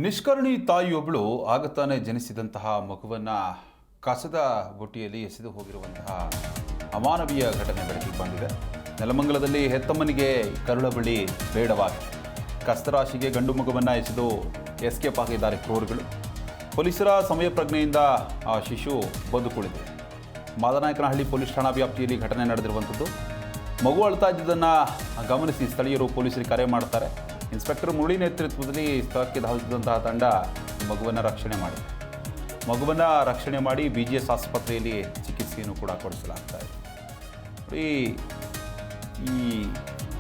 ನಿಷ್ಕರುಣಿ ತಾಯಿಯೊಬ್ಬಳು ಆಗತಾನೆ ಜನಿಸಿದಂತಹ ಮಗುವನ್ನು ಕಸದ ಬುಟ್ಟಿಯಲ್ಲಿ ಎಸೆದು ಹೋಗಿರುವಂತಹ ಅಮಾನವೀಯ ಘಟನೆ ಬೆಳಕಿಗೆ ಬಂದಿದೆ. ನೆಲಮಂಗಲದಲ್ಲಿ ಹೆತ್ತಮ್ಮನಿಗೆ ಕರುಳಬಳ್ಳಿ ಬೇಡವಾಗಿ ಕಸ್ತರಾಶಿಗೆ ಗಂಡು ಮಗುವನ್ನು ಎಸೆದು ಎಸ್ಕೇಪ್ ಆಗಿದ್ದಾರೆ ಕ್ರೂರಿಗಳು. ಪೊಲೀಸರ ಸಮಯ ಪ್ರಜ್ಞೆಯಿಂದ ಆ ಶಿಶು ಬದುಕುಳಿದಿದೆ. ಮಾದನಾಯಕನಹಳ್ಳಿ ಪೊಲೀಸ್ ಠಾಣಾ ವ್ಯಾಪ್ತಿಯಲ್ಲಿ ಘಟನೆ ನಡೆದಿರುವಂಥದ್ದು. ಮಗು ಅಳ್ತಾ ಇದ್ದುದನ್ನು ಗಮನಿಸಿ ಸ್ಥಳೀಯರು ಪೊಲೀಸರಿಗೆ ಕರೆ ಮಾಡ್ತಾರೆ. ಇನ್ಸ್ಪೆಕ್ಟರ್ ಮುರಳಿ ನೇತೃತ್ವದಲ್ಲಿ ಸ್ಥಳಕ್ಕೆ ಧಾವಿಸಿದಂತಹ ತಂಡ ಮಗುವನ್ನು ರಕ್ಷಣೆ ಮಾಡಿದೆ. ಮಗುವನ್ನು ರಕ್ಷಣೆ ಮಾಡಿ BGS ಆಸ್ಪತ್ರೆಯಲ್ಲಿ ಚಿಕಿತ್ಸೆಯನ್ನು ಕೂಡ ಕೊಡಿಸಲಾಗ್ತಾ ಇದೆ. ಈ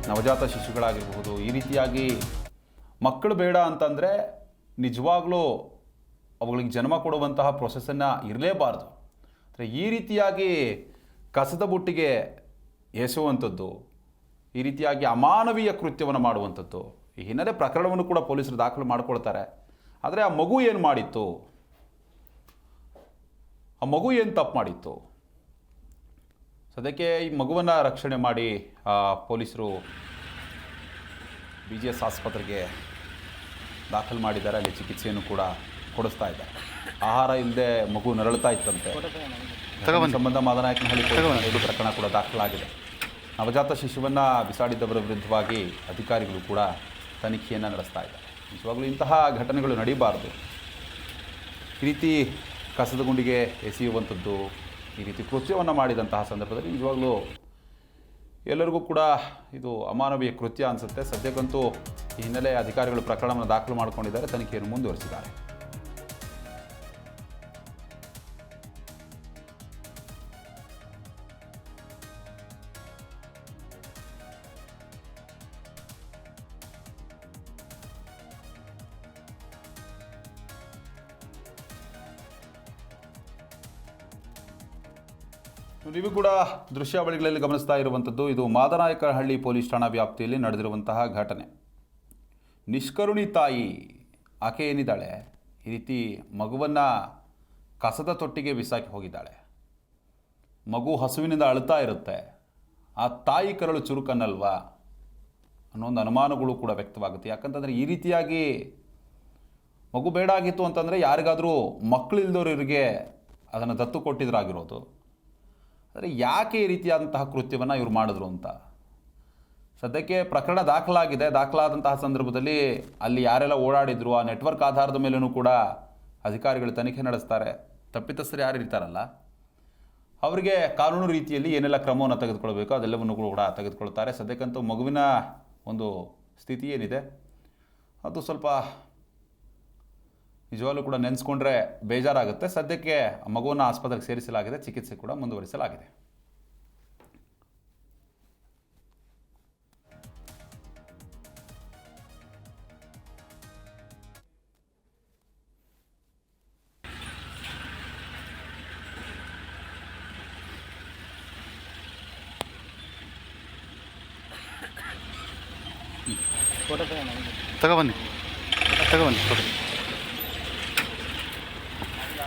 ನವಜಾತ ಶಿಶುಗಳಾಗಿರಬಹುದು, ಈ ರೀತಿಯಾಗಿ ಮಕ್ಕಳು ಬೇಡ ಅಂತಂದರೆ ನಿಜವಾಗ್ಲೂ ಅವುಗಳಿಗೆ ಜನ್ಮ ಕೊಡುವಂತಹ ಪ್ರೊಸೆಸನ್ನು ಇರಲೇಬಾರ್ದು. ಅಂದರೆ ಈ ರೀತಿಯಾಗಿ ಕಸದ ಬುಟ್ಟಿಗೆ ಎಸೆಯುವಂಥದ್ದು, ಈ ರೀತಿಯಾಗಿ ಅಮಾನವೀಯ ಕೃತ್ಯವನ್ನು ಮಾಡುವಂಥದ್ದು, ಈ ಹಿನ್ನೆಲೆ ಪ್ರಕರಣವನ್ನು ಕೂಡ ಪೊಲೀಸರು ದಾಖಲು ಮಾಡಿಕೊಳ್ತಾರೆ. ಆದರೆ ಆ ಮಗು ಏನು ಮಾಡಿತ್ತು, ಆ ಮಗು ಏನು ತಪ್ಪು ಮಾಡಿತ್ತು? ಸದ್ಯಕ್ಕೆ ಈ ಮಗುವನ್ನು ರಕ್ಷಣೆ ಮಾಡಿ ಪೊಲೀಸರು BGS ಆಸ್ಪತ್ರೆಗೆ ದಾಖಲು ಮಾಡಿದ್ದಾರೆ. ಅಲ್ಲಿ ಚಿಕಿತ್ಸೆಯನ್ನು ಕೂಡ ಕೊಡಿಸ್ತಾ ಇದ್ದಾರೆ. ಆಹಾರ ಇಲ್ಲದೆ ಮಗು ನರಳುತ್ತಾ ಇತ್ತಂತೆ. ಸಂಬಂಧ ಮಾದನಾಯಕನಹಳ್ಳಿ ಪೊಲೀಸರು ಪ್ರಕರಣ ಕೂಡ ದಾಖಲಾಗಿದೆ. ನವಜಾತ ಶಿಶುವನ್ನು ಬಿಸಾಡಿದ್ದವರ ವಿರುದ್ಧವಾಗಿ ಅಧಿಕಾರಿಗಳು ಕೂಡ ತನಿಖೆಯನ್ನು ನಡೆಸ್ತಾ ಇದ್ದಾರೆ. ನಿಜವಾಗ್ಲೂ ಇಂತಹ ಘಟನೆಗಳು ನಡೀಬಾರ್ದು. ಈ ರೀತಿ ಕಸದ ಗುಂಡಿಗೆ ಎಸೆಯುವಂಥದ್ದು, ಈ ರೀತಿ ಕೃತ್ಯವನ್ನು ಮಾಡಿದಂತಹ ಸಂದರ್ಭದಲ್ಲಿ ನಿಜವಾಗ್ಲೂ ಎಲ್ಲರಿಗೂ ಕೂಡ ಇದು ಅಮಾನವೀಯ ಕೃತ್ಯ ಅನಿಸುತ್ತೆ. ಸದ್ಯಕ್ಕಂತೂ ಈ ಹಿನ್ನೆಲೆ ಅಧಿಕಾರಿಗಳು ಪ್ರಕರಣವನ್ನು ದಾಖಲು ಮಾಡಿಕೊಂಡಿದ್ದಾರೆ, ತನಿಖೆಯನ್ನು ಮುಂದುವರಿಸಿದ್ದಾರೆ. ನೀವು ಕೂಡ ದೃಶ್ಯಾವಳಿಗಳಲ್ಲಿ ಗಮನಿಸ್ತಾ ಇರುವಂಥದ್ದು ಇದು ಮಾದನಾಯಕನಹಳ್ಳಿ ಪೊಲೀಸ್ ಠಾಣಾ ವ್ಯಾಪ್ತಿಯಲ್ಲಿ ನಡೆದಿರುವಂತಹ ಘಟನೆ. ನಿಷ್ಕರುಣಿ ತಾಯಿ ಆಕೆ ಏನಿದ್ದಾಳೆ, ಈ ರೀತಿ ಮಗುವನ್ನು ಕಸದ ತೊಟ್ಟಿಗೆ ಬಿಸಾಕಿ ಹೋಗಿದ್ದಾಳೆ. ಮಗು ಹಸುವಿನಿಂದ ಅಳ್ತಾ ಇರುತ್ತೆ. ಆ ತಾಯಿ ಕರಳು ಚುರುಕನ್ನಲ್ವಾ ಅನ್ನೋ ಒಂದು ಅನುಮಾನಗಳು ಕೂಡ ವ್ಯಕ್ತವಾಗುತ್ತೆ. ಯಾಕಂತಂದರೆ ಈ ರೀತಿಯಾಗಿ ಮಗು ಬೇಡ ಆಗಿತ್ತು ಅಂತಂದರೆ ಯಾರಿಗಾದರೂ ಮಕ್ಕಳಿಲ್ದವರಿಗೆ ಅದನ್ನು ದತ್ತು ಕೊಟ್ಟಿದ್ರಾಗಿರೋದು. ಆದರೆ ಯಾಕೆ ಈ ರೀತಿಯಾದಂತಹ ಕೃತ್ಯವನ್ನು ಇವರು ಮಾಡಿದ್ರು ಅಂತ ಸದ್ಯಕ್ಕೆ ಪ್ರಕರಣ ದಾಖಲಾಗಿದೆ. ದಾಖಲಾದಂತಹ ಸಂದರ್ಭದಲ್ಲಿ ಅಲ್ಲಿ ಯಾರೆಲ್ಲ ಓಡಾಡಿದ್ರು ಆ ನೆಟ್ವರ್ಕ್ ಆಧಾರದ ಮೇಲೂ ಕೂಡ ಅಧಿಕಾರಿಗಳು ತನಿಖೆ ನಡೆಸ್ತಾರೆ. ತಪ್ಪಿತಸ್ಥರು ಯಾರು ಇರ್ತಾರಲ್ಲ ಅವರಿಗೆ ಕಾನೂನು ರೀತಿಯಲ್ಲಿ ಏನೆಲ್ಲ ಕ್ರಮವನ್ನು ತೆಗೆದುಕೊಳ್ಬೇಕು ಅದೆಲ್ಲವನ್ನು ಕೂಡ ತೆಗೆದುಕೊಳ್ತಾರೆ. ಸದ್ಯಕ್ಕಂತೂ ಮಗುವಿನ ಒಂದು ಸ್ಥಿತಿ ಏನಿದೆ ಅದು ಸ್ವಲ್ಪ ನಿಜವಾಗ್ಲೂ ಕೂಡ ನೆನೆಸ್ಕೊಂಡ್ರೆ ಬೇಜಾರಾಗುತ್ತೆ. ಸದ್ಯಕ್ಕೆ ಮಗುವನ್ನು ಆಸ್ಪತ್ರೆಗೆ ಸೇರಿಸಲಾಗಿದೆ, ಚಿಕಿತ್ಸೆ ಕೂಡ ಮುಂದುವರಿಸಲಾಗಿದೆ. ತಗೊಬನ್ನಿ